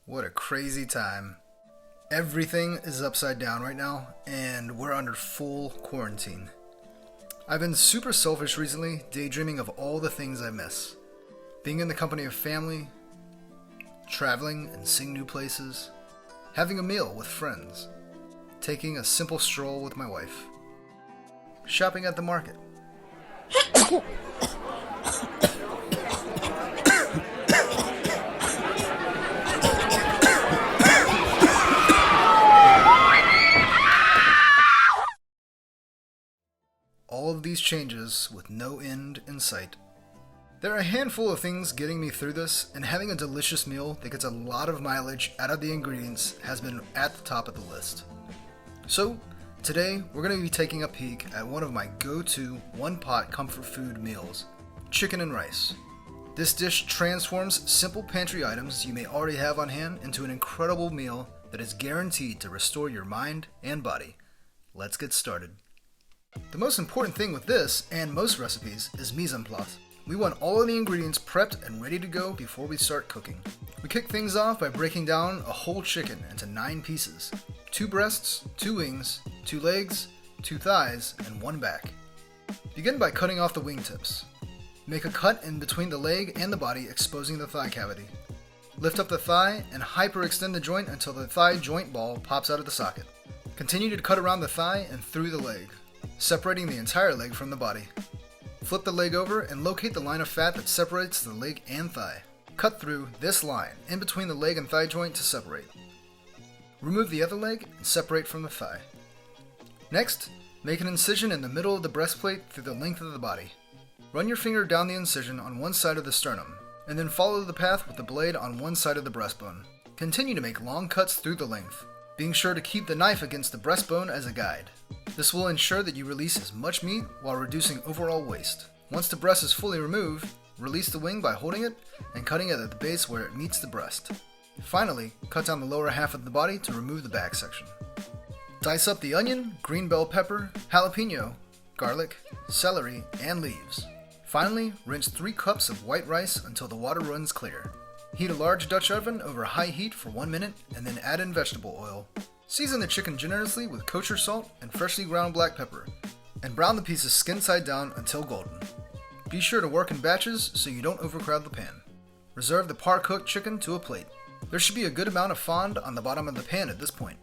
What a crazy time. Everything is upside down right now, and we're under full quarantine. I've been super selfish recently, daydreaming of all the things I miss. Being in the company of family, traveling and seeing new places, having a meal with friends, taking a simple stroll with my wife, shopping at the market. All of these changes with no end in sight. There are a handful of things getting me through this, and having a delicious meal that gets a lot of mileage out of the ingredients has been at the top of the list. So, today we're going to be taking a peek at one of my go-to one-pot comfort food meals, chicken and rice. This dish transforms simple pantry items you may already have on hand into an incredible meal that is guaranteed to restore your mind and body. Let's get started. The most important thing with this, and most recipes, is mise en place. We want all of the ingredients prepped and ready to go before we start cooking. We kick things off by breaking down a whole chicken into 9 pieces. 2 breasts, 2 wings, 2 legs, 2 thighs, and 1 back. Begin by cutting off the wingtips. Make a cut in between the leg and the body, exposing the thigh cavity. Lift up the thigh and hyperextend the joint until the thigh joint ball pops out of the socket. Continue to cut around the thigh and through the leg, separating the entire leg from the body. Flip the leg over and locate the line of fat that separates the leg and thigh. Cut through this line in between the leg and thigh joint to separate. Remove the other leg and separate from the thigh. Next, make an incision in the middle of the breastplate through the length of the body. Run your finger down the incision on one side of the sternum, and then follow the path with the blade on one side of the breastbone. Continue to make long cuts through the length, being sure to keep the knife against the breastbone as a guide. This will ensure that you release as much meat while reducing overall waste. Once the breast is fully removed, release the wing by holding it and cutting it at the base where it meets the breast. Finally, cut down the lower half of the body to remove the back section. Dice up the onion, green bell pepper, jalapeno, garlic, celery, and leaves. Finally, rinse 3 cups of white rice until the water runs clear. Heat a large Dutch oven over high heat for 1 minute and then add in vegetable oil. Season the chicken generously with kosher salt and freshly ground black pepper, and brown the pieces skin side down until golden. Be sure to work in batches so you don't overcrowd the pan. Reserve the par-cooked chicken to a plate. There should be a good amount of fond on the bottom of the pan at this point.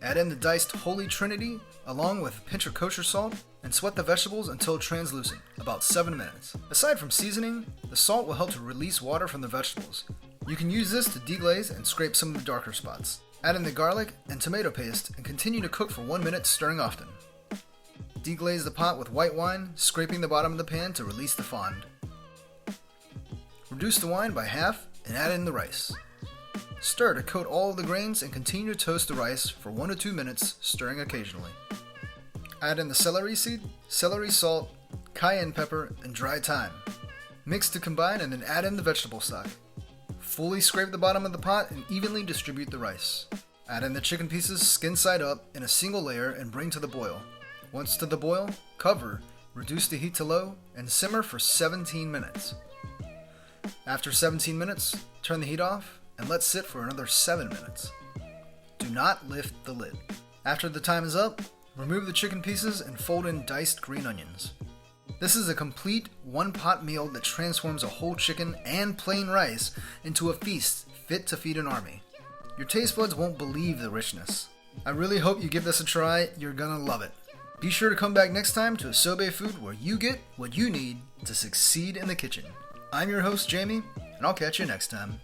Add in the diced Holy Trinity along with a pinch of kosher salt and sweat the vegetables until translucent, about 7 minutes. Aside from seasoning, the salt will help to release water from the vegetables. You can use this to deglaze and scrape some of the darker spots. Add in the garlic and tomato paste and continue to cook for 1 minute, stirring often. Deglaze the pot with white wine, scraping the bottom of the pan to release the fond. Reduce the wine by half and add in the rice. Stir to coat all of the grains and continue to toast the rice for 1 to 2 minutes, stirring occasionally. Add in the celery seed, celery salt, cayenne pepper, and dry thyme. Mix to combine and then add in the vegetable stock. Fully scrape the bottom of the pot and evenly distribute the rice. Add in the chicken pieces skin side up in a single layer and bring to the boil. Once to the boil, cover, reduce the heat to low, and simmer for 17 minutes. After 17 minutes, turn the heat off and let sit for another 7 minutes. Do not lift the lid. After the time is up, remove the chicken pieces and fold in diced green onions. This is a complete one-pot meal that transforms a whole chicken and plain rice into a feast fit to feed an army. Your taste buds won't believe the richness. I really hope you give this a try. You're gonna love it. Be sure to come back next time to Isobe Food, where you get what you need to succeed in the kitchen. I'm your host, Jamie, and I'll catch you next time.